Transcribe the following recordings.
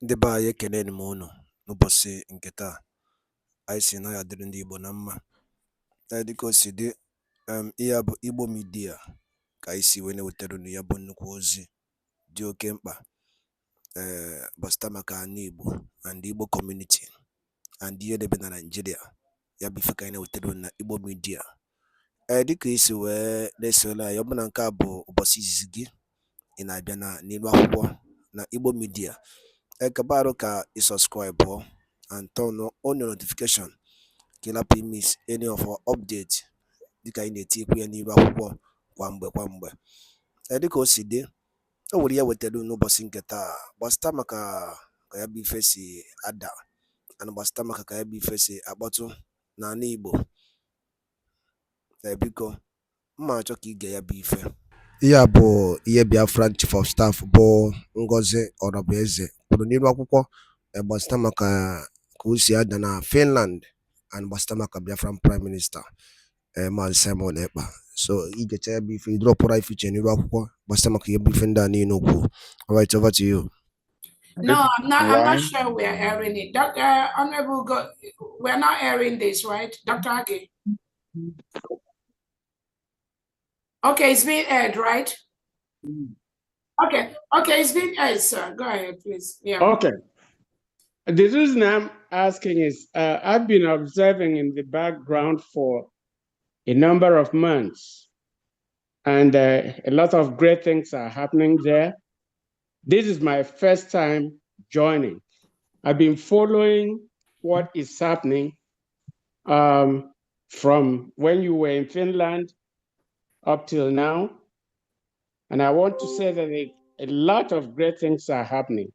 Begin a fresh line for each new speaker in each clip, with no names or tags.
Ndị be anyị ekeneni m unu n'ụbọchị nke taa. Anyị sị na ya dịrị ndị Igbo na mma. Dịka o si dị, ihe a bụ Igbo Media ka anyị si wee na-ewetara unu ya bụ nnukwu ozi dị oke mkpa gbasịta maka ana Igbo and Igbo community and ihe debe na Nigeria. Ya bụ ife ka anyị na-ewetara unu na Igbo Media. Dịka isi wee na-esole anyị, ọ bụ na nke a bụ ụbọchị izizi gị ị na-abịa n'ilu akwụkwọ na Igbo Media, kabaru ka i subscribe and turn on your notification ka ị lapụ miss any of our update dịka anyị na-etikwu ya n'ilu akwụkwọ kwa mgbe. Dịka o si dị, o nwere ya wetara n'ụbọchị nke taa gbasịta maka ka ya bụ ife si ada and gbasịta maka ka ya bụ ife si akpọtụ n'ala Igbo. Biko mma achọ ka ige ya bụ ife. Ihe a bụ ihe BIAFRA Chief of Staff bụ Ngozi Orabueze kwuru n'ilu akwụkwọ gbasịta maka ka o si ada na Finland and gbasịta maka Biafran Prime Minister Maazị Simon Ekpa. So igecha ya bụ ife idropụra ife iche n'ilu akwụkwọ gbasịta maka ihe bụ ife ndị a niile okwu. All right, over to you.
No, I'm not sure we are airing it. Honorable, we're not airing this, right? Dr. Age? Okay, it's being aired, right? Okay, it's being aired, sir. Go ahead, please. Yeah.
Okay. The reason I'm asking is I've been observing in the background for a number of months, and a lot of great things are happening there. This is my first time joining. I've been following what is happening from when you were in Finland up till now. And I want to say that a lot of great things are happening.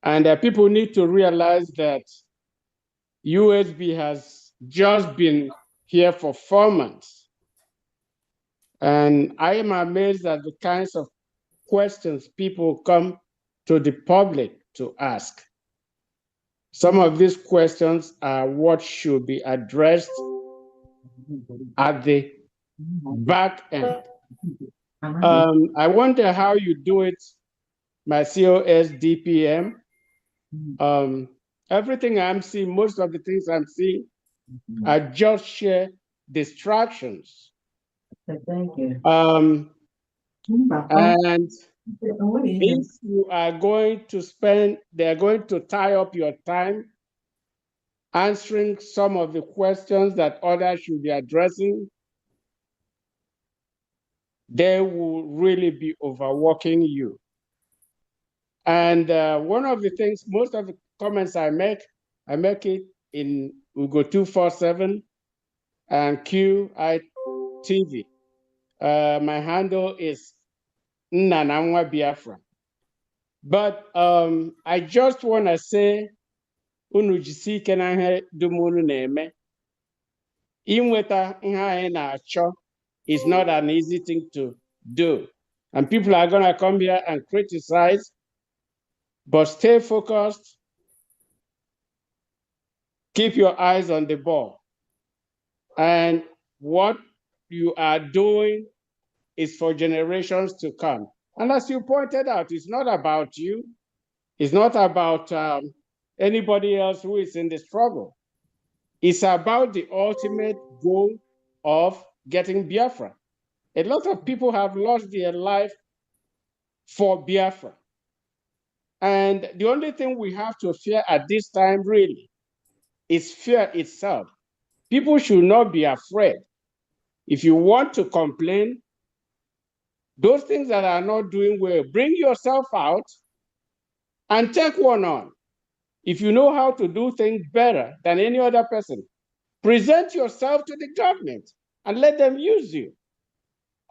And people need to realize that USB has just been here for 4 months. And I am amazed at the kinds of questions people come to the public to ask. Some of these questions are what should be addressed at the back end. I wonder how you do it, my COS DPM. Everything I'm seeing, most of the things I'm seeing are just sheer distractions.
Thank you.
And if you are going to they're going to tie up your time answering some of the questions that others should be addressing, they will really be overworking you. And one of the things, most of the comments I make it in Ugo 247 and QITV. My handle is nnamdi BIAFRA. But I just want to say, unu jisi ike na ihe dum unu na-eme. Inweta ihe anyị na-achọ is not an easy thing to do. And people are going to come here and criticize, but stay focused. Keep your eyes on the ball. And what you are doing is for generations to come. And as you pointed out, it's not about you. It's not about anybody else who is in the struggle. It's about the ultimate goal of getting Biafra. A lot of people have lost their life for Biafra. And the only thing we have to fear at this time really is fear itself. People should not be afraid. If you want to complain, those things that are not doing well, bring yourself out and take one on. If you know how to do things better than any other person, present yourself to the government and let them use you.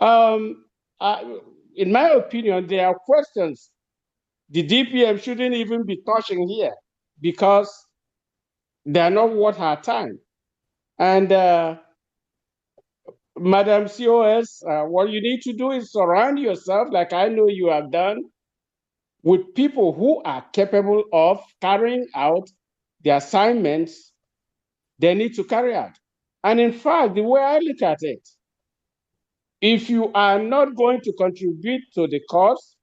In my opinion, there are questions the DPM shouldn't even be touching here because they're not worth our time. And Madam COS, what you need to do is surround yourself, like I know you have done, with people who are capable of carrying out the assignments they need to carry out. And in fact, the way I look at it, if you are not going to contribute to the cause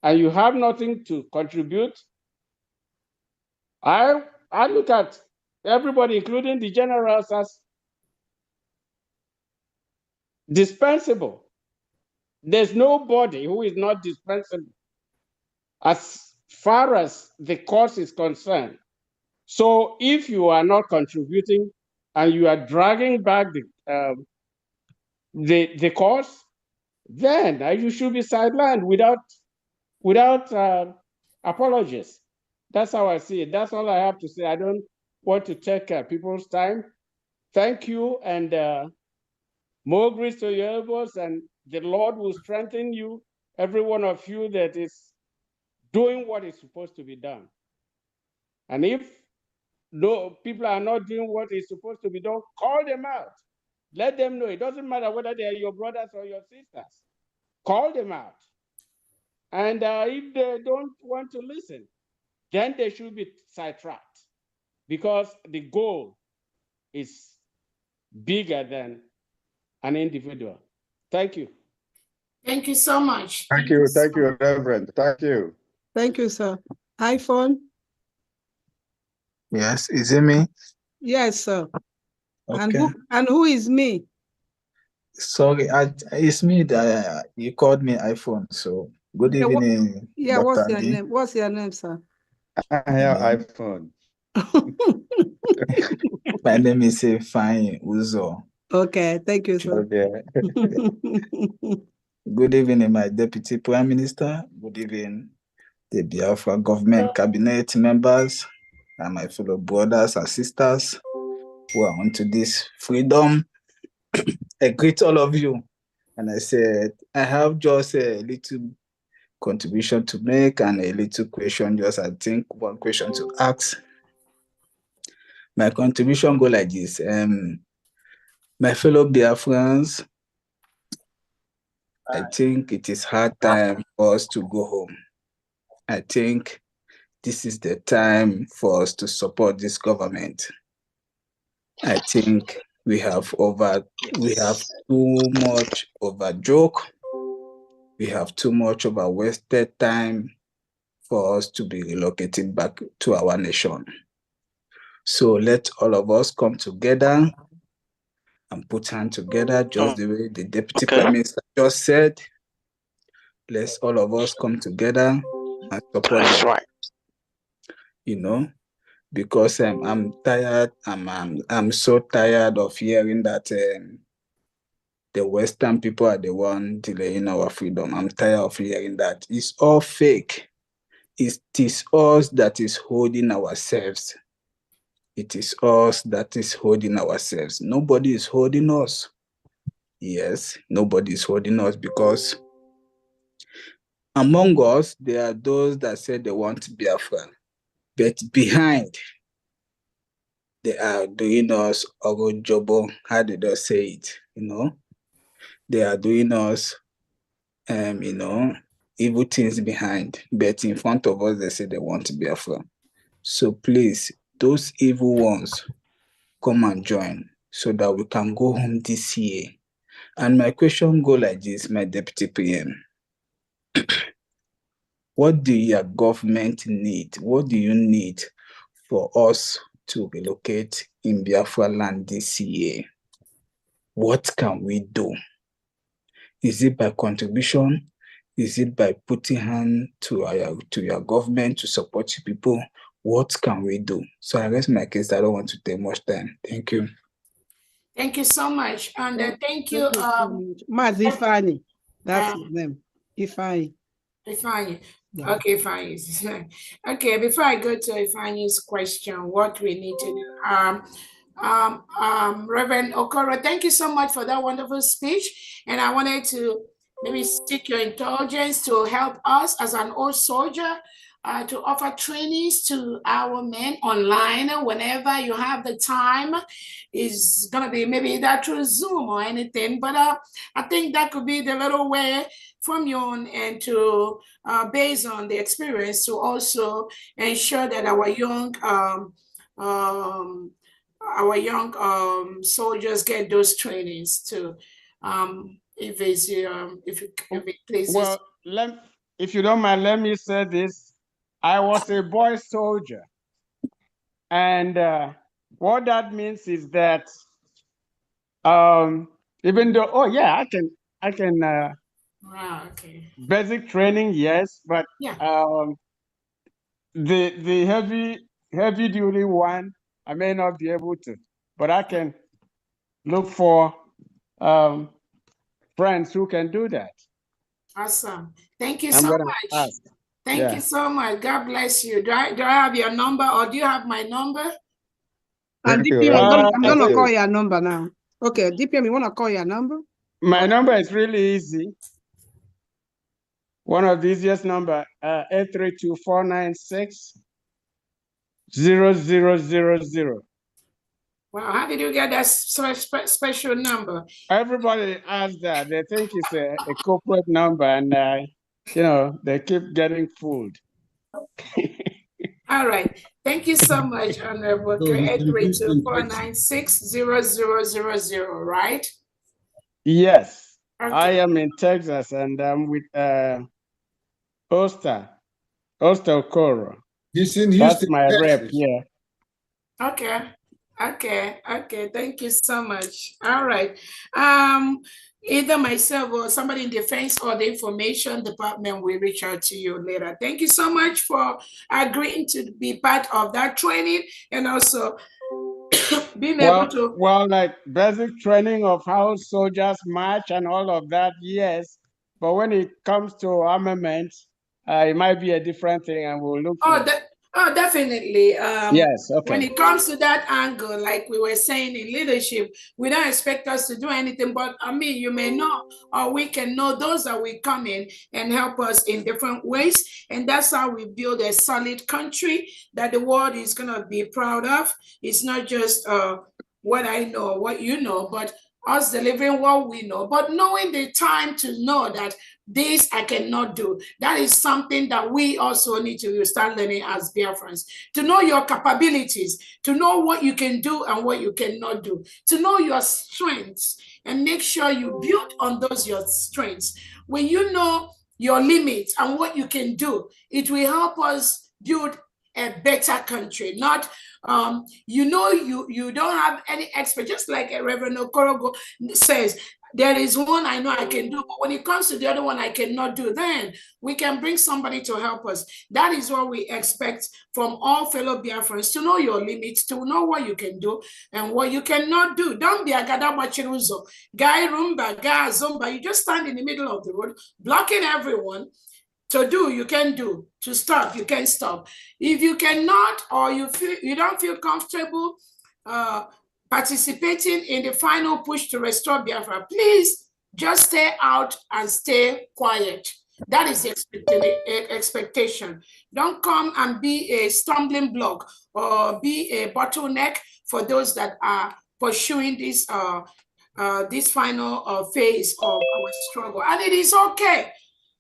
and you have nothing to contribute, I look at everybody, including the generals, as dispensable. There's nobody who is not dispensable as far as the cause is concerned. So if you are not contributing and you are dragging back the cause, then you should be sidelined without apologies. That's how I see it. That's all I have to say. I don't want to take people's time. Thank you, and more grace to your elbows, and the Lord will strengthen you, every one of you that is doing what is supposed to be done. And if people are not doing what is supposed to be done, call them out. Let them know. It doesn't matter whether they are your brothers or your sisters. Call them out. And if they don't want to listen, then they should be sidetracked, because the goal is bigger than an individual. Thank you.
Thank you so much.
Thank you, Reverend. Thank you.
Thank you, sir. iPhone?
Yes, is it me?
Yes, sir.
Okay.
And who is me?
Sorry, it's me that you called me iPhone. So good evening,
Yeah,
Dr.
what's your
Andy.
name? What's your name, sir?
I have iPhone.
My name is Fine Uzo.
Okay, thank you, sir.
Okay.
Good evening, my Deputy Prime Minister. Good evening, the BIAFRA government cabinet members and my fellow brothers and sisters who are onto this freedom. I greet all of you. And I said, I have just a little contribution to make and a little question, just I think one question to ask. My contribution go like this. My fellow Biafrans, I think it is hard time for us to go home. I think this is the time for us to support this government. I think we have too much of a joke. We have too much of a wasted time for us to be relocated back to our nation. So let all of us come together and put hands together, just the way the Deputy Prime Minister just said. Let's all of us come together and support them.
Right.
You know, because I'm tired. I'm so tired of hearing that the Western people are the one delaying our freedom. I'm tired of hearing that. It's all fake. It is us that is holding ourselves. It is us that is holding ourselves. Nobody is holding us. Yes, nobody is holding us, because among us, there are those that say they want Biafra, but behind, they are doing us Ogojobo. How did they say it? They are doing us, evil things behind, but in front of us, they say they want Biafra. So please, those evil ones, come and join so that we can go home this year. And my question go like this, my Deputy PM. What do your government need? What do you need for us to relocate in Biafra land this year? What can we do? Is it by contribution? Is it by putting hand to your government to support you people? What can we do? So I rest my case. I don't want to take much time. Thank you.
Thank you so much. And thank you.
Maz Ifani. That's his name. Ifani.
Ifani.
Yeah.
Okay, fine. Okay, before I go to Ifani's question, what we need to do, Reverend Okoro, thank you so much for that wonderful speech. And I wanted to maybe seek your indulgence to help us as an old soldier to offer trainings to our men online whenever you have the time. It's gonna be maybe that through Zoom or anything, but I think that could be the little way from you and to based on the experience to also ensure that our young soldiers get those trainings too. If it pleases.
Well, if you don't mind, let me say this. I was a boy soldier. And what that means is that even though, oh yeah, I can
Okay.
basic training, yes, but
Yeah.
The heavy duty one, I may not be able to, but I can look for friends who can do that.
Awesome. Thank you
I'm
so
gonna
much.
ask.
Thank you so much. God bless you. Do I have your number, or do you have my number?
And
Thank you,
DPM,
Reverend.
I'm
Thank
gonna call
you.
your number now. Okay, DPM, you wanna call your number?
My number is really easy. One of the easiest number, 832-496-0000.
Wow, how did you get that special number?
Everybody asks that. They think it's a corporate number, and they keep getting fooled.
All right. Thank you so much, Honorable. 832-496-0000, right?
Yes.
Okay.
I am in Texas, and I'm with Oster Okoro.
He's in Houston,
That's my rep
Texas.
here.
Okay. Thank you so much. All right. Either myself or somebody in defense or the information department will reach out to you later. Thank you so much for agreeing to be part of that training, and also being able to.
Well, like basic training of how soldiers march and all of that, yes. But when it comes to armament, it might be a different thing, and we'll look for.
Definitely.
Yes, okay.
When it comes to that angle, like we were saying in leadership, we don't expect us to do anything, but I mean, you may know, or we can know those that will come in and help us in different ways. And that's how we build a solid country that the world is going to be proud of. It's not just what I know, what you know, but us delivering what we know, but knowing the time to know that this I cannot do. That is something that we also need to start learning as Biafrans, to know your capabilities, to know what you can do and what you cannot do, to know your strengths and make sure you build on those your strengths. When you know your limits and what you can do, it will help us build a better country. Not you don't have any expert, just like Reverend Okorogo says, there is one I know I can do, but when it comes to the other one I cannot do, then we can bring somebody to help us. That is what we expect from all fellow Biafrans, to know your limits, to know what you can do and what you cannot do. Don't be a gadabachiruzo, guy rumba, guy zumba. You just stand in the middle of the road, blocking everyone. To do, you can do. To stop, you can stop. If you cannot, or you don't feel comfortable participating in the final push to restore Biafra, please just stay out and stay quiet. That is the expectation. Don't come and be a stumbling block or be a bottleneck for those that are pursuing this final phase of our struggle. And it is okay.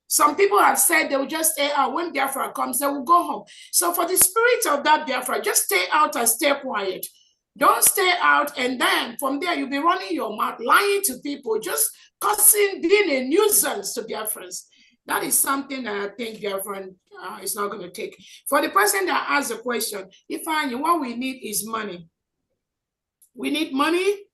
Some people have said they will just stay out. When Biafra comes, they will go home. So for the spirit of that Biafra, just stay out and stay quiet. Don't stay out, and then from there you'll be running your mouth, lying to people, just cussing, being a nuisance to Biafrans. That is something that I think Biafran is not going to take. For the person that asked the question, Ifeanyi, what we need is money. We need money,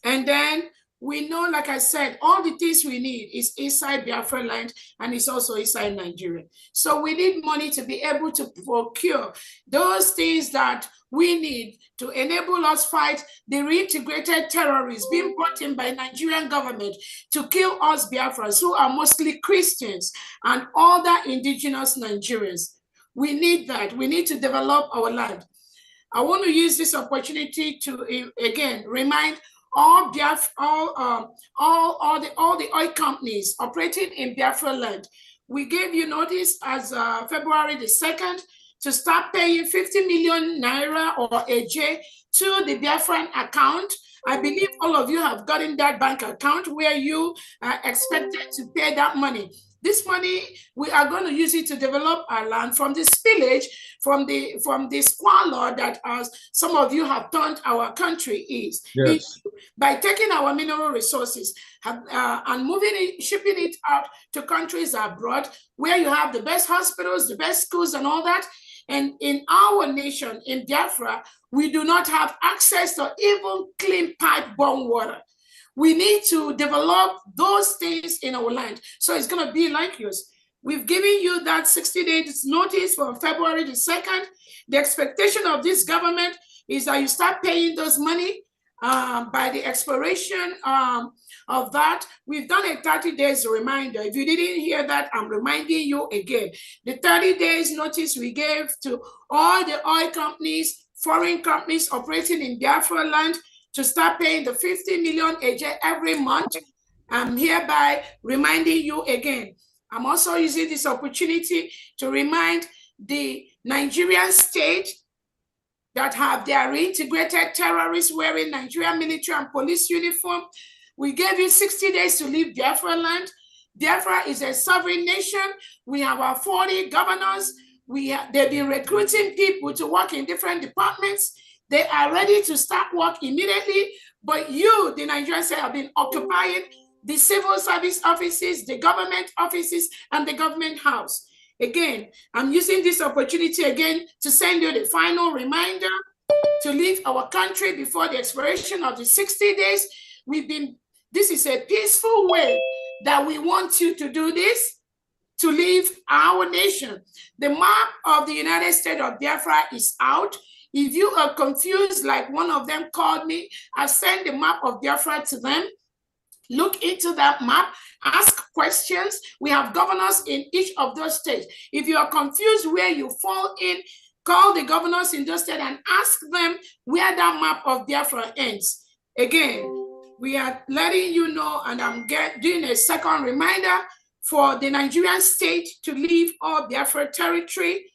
and then we know, like I said, all the things we need is inside Biafra land, and it's also inside Nigeria. So we need money to be able to procure those things that we need to enable us fight the reintegrated terrorists being brought in by Nigerian government to kill us Biafrans, who are mostly Christians and other indigenous Nigerians. We need that. We need to develop our land. I want to use this opportunity to again remind all the oil companies operating in Biafra land. We gave you notice as February the 2nd to start paying 50 million naira or AJ to the Biafran account. I believe all of you have gotten that bank account where you are expected to pay that money. This money, we are going to use it to develop our land from the spillage, from the squalor that some of you have turned our country is.
Yes.
By taking our mineral resources and moving it, shipping it out to countries abroad, where you have the best hospitals, the best schools and all that, And in our nation, in Biafra, we do not have access to even clean pipe-borne water. We need to develop those things in our land. So it's going to be like yours. We've given you that 60 days notice for February the 2nd. The expectation of this government is that you start paying those money by the expiration of that. We've done a 30 days reminder. If you didn't hear that, I'm reminding you again. The 30 days notice we gave to all the oil companies, foreign companies operating in Biafra land to start paying the 50 million AJ every month. I'm hereby reminding you again. I'm also using this opportunity to remind the Nigerian state that have their reintegrated terrorists wearing Nigerian military and police uniform. We gave you 60 days to leave Biafra land. Biafra is a sovereign nation. We have our 40 governors. They've been recruiting people to work in different departments. They are ready to start work immediately. But you, the Nigerian state, have been occupying the civil service offices, the government offices, and the government house. Again, I'm using this opportunity again to send you the final reminder to leave our country before the expiration of the 60 days. This is a peaceful way that we want you to do this, to leave our nation. The map of the United States of Biafra is out. If you are confused, like one of them called me, I sent the map of Biafra to them. Look into that map, ask questions. We have governors in each of those states. If you are confused where you fall in, call the governors in those states and ask them where that map of Biafra ends. Again, we are letting you know, and I'm doing a second reminder for the Nigerian state to leave all Biafra territory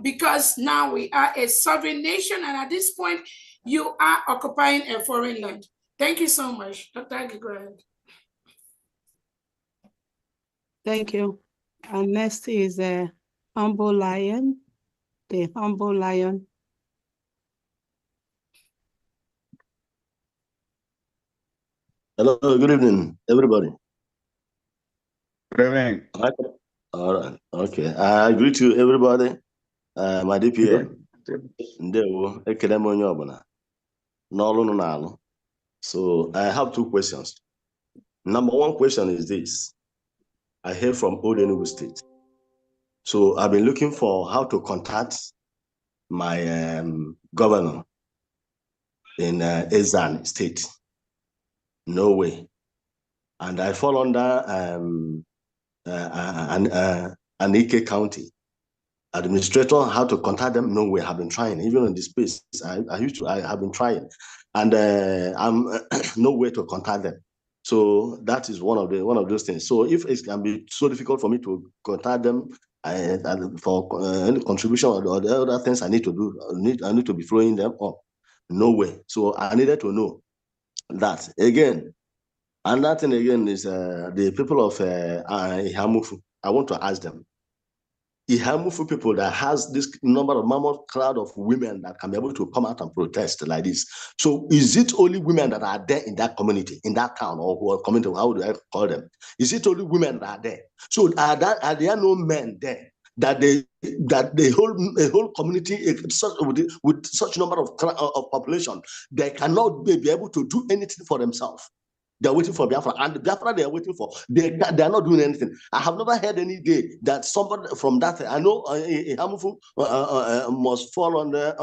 because now we are a sovereign nation, and at this point, you are occupying a foreign land. Thank you so much. Dr. Agi, go ahead.
Thank you. And next is Humble Lion, the Humble Lion.
Hello, good evening, everybody.
Good evening.
All right, okay. I greet you, everybody. My DPA. Ndewo, ekele m onye ọbụla n'ọrụ nọ n'alụ. So I have two questions. Number one question is this. I hail from Old Enugu State. So I've been looking for how to contact my governor in Ezan State. No way. And I fall under Anike County. Administrator, how to contact them? No way. I've been trying. Even in this space, I have been trying, and I'm no way to contact them. So that is one of those things. So if it can be so difficult for me to contact them for any contribution or the other things I need to do, I need to be following them up. No way. So I needed to know that again. And that thing again is the people of Ihamufu. I want to ask them. Ihamufu people that has this number of mammoth crowd of women that can be able to come out and protest like this. So is it only women that are there in that community, in that town, or who are community, how do I call them? Is it only women that are there? So are there no men there that they hold a whole community with such number of population, they cannot be able to do anything for themselves? They're waiting for Biafra, and the Biafra they are waiting for, they are not doing anything. I have never heard any day that somebody from that, I know Hamufu must fall under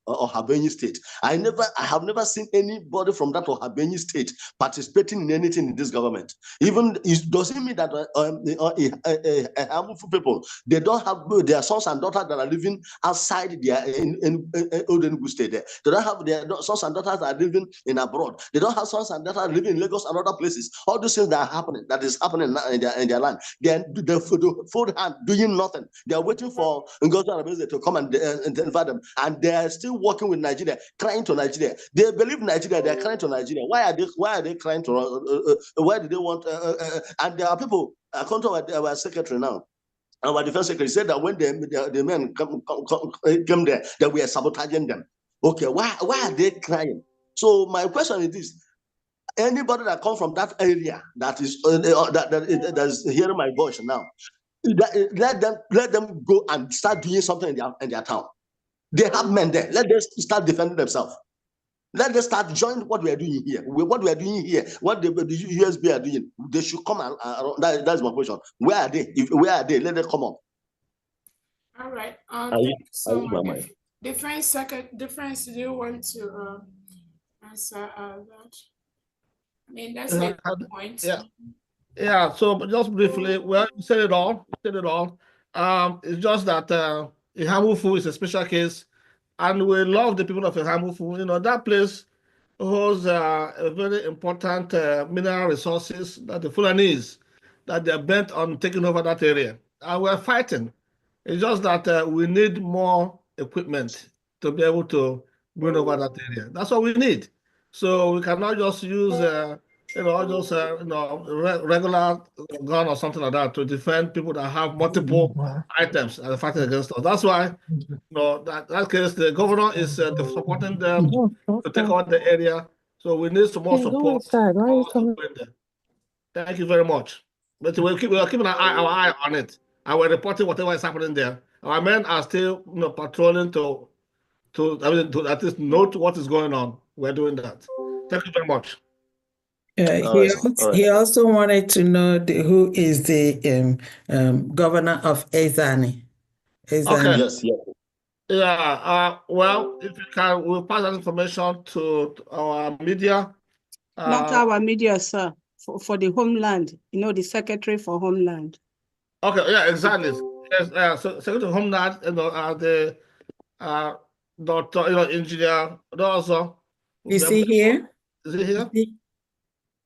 Ohabenyi State. I have never seen anybody from that Ohabenyi State participating in anything in this government. Even it doesn't mean that Hamufu people, they don't have their sons and daughters that are living outside their in Old Enugu State. They don't have their sons and daughters that are living in abroad. They don't have sons and daughters living in Lagos and other places. All those things that is happening in their land. They're fold hand doing nothing. They are waiting for Ngozi to come and deliver them, and they are still working with Nigeria, crying to Nigeria. They believe Nigeria, they are crying to Nigeria. Why are they crying to why do they want and there are people, according to our secretary now, our defense secretary said that when the men came there, that we are sabotaging them. Okay, why are they crying? So my question is this: anybody that comes from that area that is hearing my voice now, Let them go and start doing something in their town. They have men there. Let them start defending themselves. Let them start joining what we are doing here. What we are doing here, what the USB are doing, they should come and that's my question. Where are they? Where are they? Let them come up.
All right. Thank you so much. Defense, do you want to answer that? I mean, that's a good point.
Yeah. So just briefly, well, you said it all. It's just that Ihamufu is a special case, and we love the people of Ihamufu. You know, that place holds a very important mineral resources that the Fulanese, that they're bent on taking over that area. And we're fighting. It's just that we need more equipment to be able to win over that area. That's what we need. So we cannot just use, regular gun or something like that to defend people that have multiple items and fighting against us. That's why, that case, the governor is supporting them to take over the area. So we need some more support. Thank you very much. But we're keeping our eye on it, and we're reporting whatever is happening there. Our men are still, patrolling to at least note what is going on. We're doing that. Thank you very much.
He also wanted to know who is the governor of Ezani.
Okay.
Yes.
Yeah. Well, if you can, we'll pass that information to our media.
Not our media, sir. For the homeland, the secretary for homeland.
Okay. Yeah. Exactly. Yes. So Secretary of Homeland, the Doctor, Engineer, also.
Is he here?
Is he here?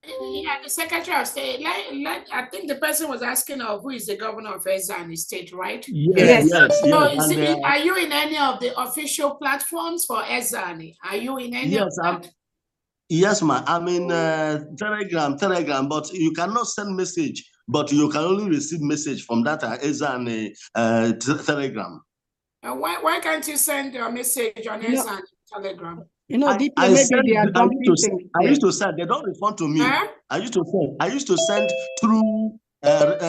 Yeah, the Secretary of State. I think the person was asking who is the governor of Ezani State, right?
Yes.
So are you in any of the official platforms for Ezani? Are you in any of that?
Yes, ma'am. I'm in Telegram, but you cannot send message, but you can only receive message from that Ezani Telegram.
Why can't you send a message on Ezani Telegram?
I used to send. They don't respond to me.
Huh?
I used to send through. But they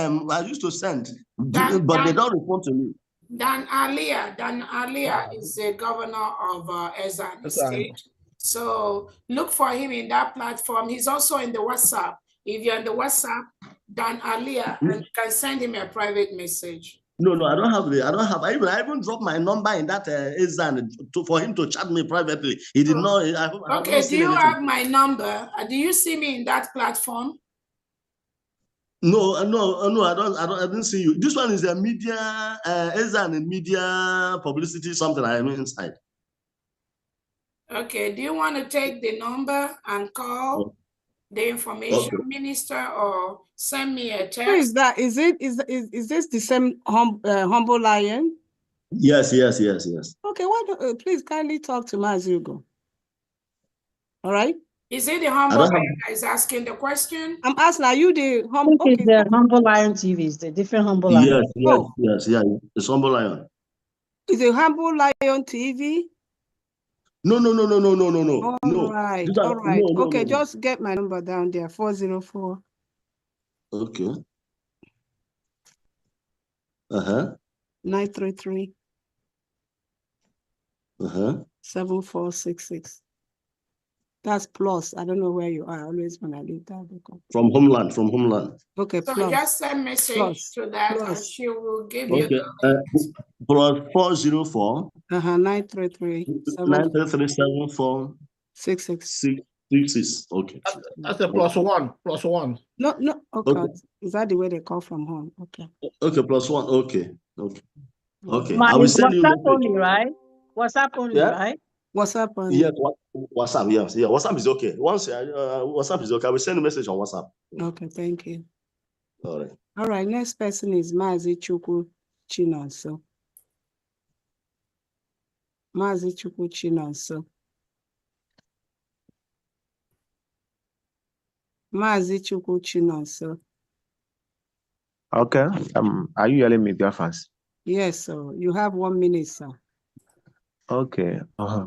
don't respond to me.
Dan Alia is the governor of Ezani State. So look for him in that platform. He's also in the WhatsApp. If you're in the WhatsApp, Dan Alia, and you can send him a private message.
No, I don't have. I even dropped my number in that Ezan for him to chat me privately. He did not.
Okay, do you have my number? Do you see me in that platform?
No, I don't. I didn't see you. This one is a media, Ezan and media publicity, something I am inside.
Okay, do you want to take the number and call the information minister or send me a text?
Who is that? Is this the same Humble Lion?
Yes.
Okay, please kindly talk to Mazugo. All right.
Is it the Humble Lion that is asking the question?
I'm asking, are you the Humble?
Okay. The Humble Lion TV is the different Humble Lion.
Yes, it's Humble Lion.
Is it Humble Lion TV?
No.
All right. Okay, just get my number down there, 404.
Okay.
933. 7466. That's plus. I don't know where you are. Always when I leave that.
From Homeland.
Okay,
so
plus.
just send message to that and she will give you
the plus 404
933
933 66. Okay.
That's a plus one.
No. Okay. Is that the way they call from home? Okay.
Okay, plus one. Okay.
I will send you WhatsApp only, right? WhatsApp only, right?
WhatsApp only.
Yes, WhatsApp. Yes, WhatsApp is okay. Once WhatsApp is okay, I will send a message on WhatsApp.
Okay, thank you.
All
right. Next person is Mazi Chukwu Chinonso. Mazi Chukwu Chinonso. Mazi Chukwu Chinonso.
Okay. Are you yelling me, Biafrans?
Yes, sir. You have 1 minute, sir.
Okay. I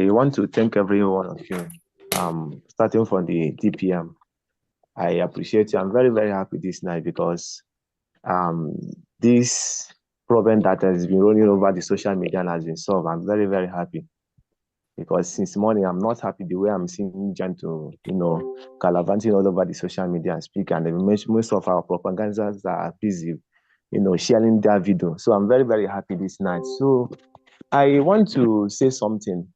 want to thank every one of you. Starting from the DPM. I appreciate you. I'm very, very happy this night because this problem that has been rolling over the social media has been solved. I'm very, very happy. Because since morning, I'm not happy the way I'm seeing Janto, gallivanting all over the social media and speak, and most of our propagandists are busy, sharing their video. So I'm very, very happy this night. So I want to say something.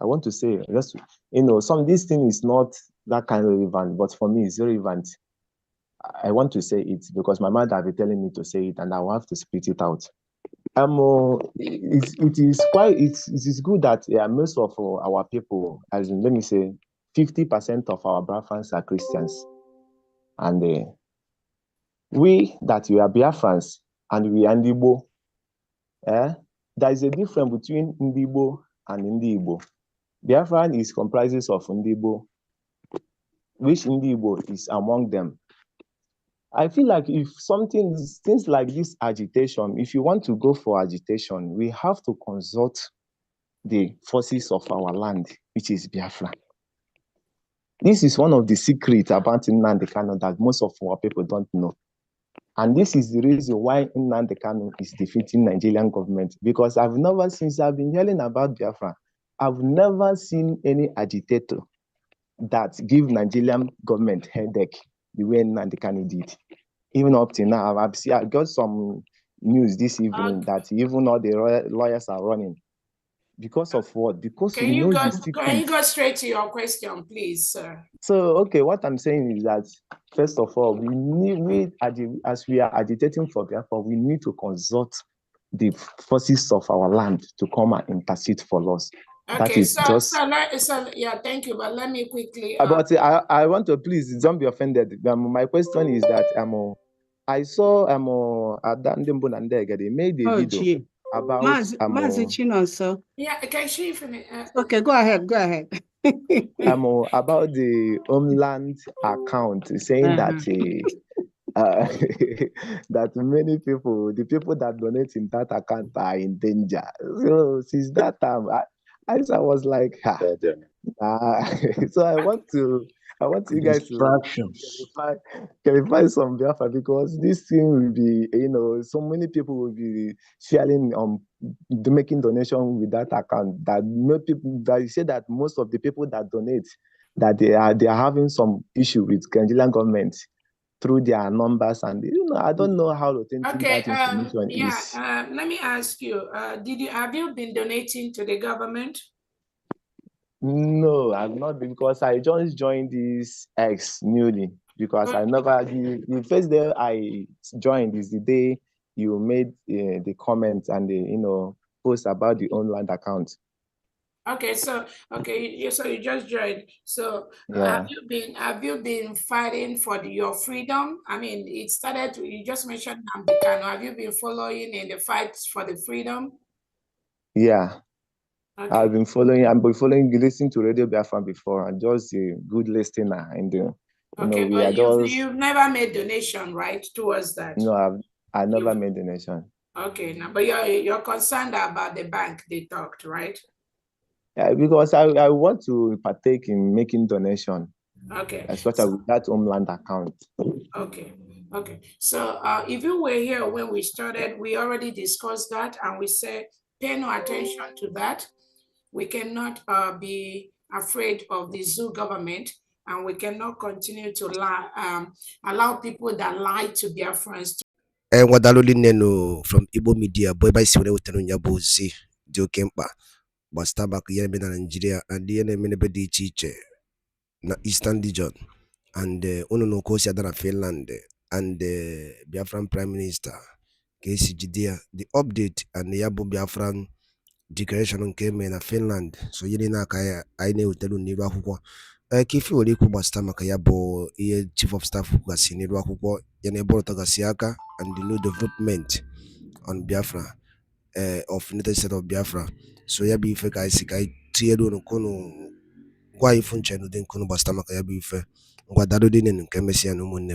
I want to say, just, this thing is not that kind of relevant, but for me, it's relevant. I want to say it because my mother has been telling me to say it, and I will have to spit it out. It is good that most of our people, as in, let me say, 50% of our Biafrans are Christians, and we are Biafrans and we are IGBO. There is a difference between IGBO and IGBO. Biafran is comprises of IGBO, which IGBO is among them. I feel like if things like this agitation, if you want to go for agitation, we have to consult the forces of our land, which is Biafra. This is one of the secrets about Nnamdi Kanu that most of our people don't know. And this is the reason why Nnamdi Kanu is defeating Nigerian government. Because since I've been hearing about Biafra, I've never seen any agitator that give Nigerian government headache the way Nnamdi Kanu did. Even up to now, I got some news this evening that even all the lawyers are running. Because of what? Because
can you go straight to your question, please, sir?
So, okay, what I'm saying is that, first of all, as we are agitating for Biafra, we need to consult the forces of our land to come and intercede for us.
Okay,
that is
yeah, thank you, but let me quickly...
But I want to, please, don't be offended. My question is that I saw Adandembo Nandega, they made a video about
yeah, can she finish?
Okay, go ahead.
About the homeland account, saying that that many people, the people that donate in that account are in danger. So since that time, I was like, so I want you guys to clarify some Biafra, because this thing will be, so many people will be sharing making donation with that account. That you say that most of the people that donate, that they are having some issue with Nigerian government through their numbers, and I don't know how authentic that information is.
Let me ask you, have you been donating to the government?
No, I've not been, because I just joined this X newly, because I never, the first day I joined is the day you made the comment and the post about the online account.
Okay, so you just joined. So
yeah.
have you been fighting for your freedom? I mean, it started. You just mentioned Nnamdi Kanu. Have you been following in the fights for the freedom?
Yeah.
Okay.
I've been listening to Radio Biafra before. I'm just a good listener, and we are
you've never made donation, right, towards that?
No, I never made donation.
Okay, now, but you're concerned about the bank they talked, right?
Yeah, because I want to partake in making donation.
Okay.
Especially with that homeland account.
Okay. So if you were here when we started, we already discussed that, and we said pay no attention to that. We cannot be afraid of the zoo government, and we cannot continue to allow people that lie to their friends.
Wadaloli neno from Igbo media, boy by Siwene Utano Nyabozi, Dio Kempa, Bastabak Yemen and Nigeria, and the Yemen teacher na Eastern region, and Uno Kosia Dana Finland, and the Biafran Prime Minister, Casey Judea, the update and the Yabo Biafran declaration came in Finland, so Yelina Kaya, I know Telu Niva Huko. Kifi Oliku Bastamaka Yabo, Chief of Staff Hukasi Niva Huko, Yanebo Tagasiaka, and the new development on Biafra, of United States of Biafra. So Yabi Feka Isikai, Tiedo no Kono, Why Funchen, then Kono Bastamaka Yabi Fe, Guadado Din and Kemesia no Mone.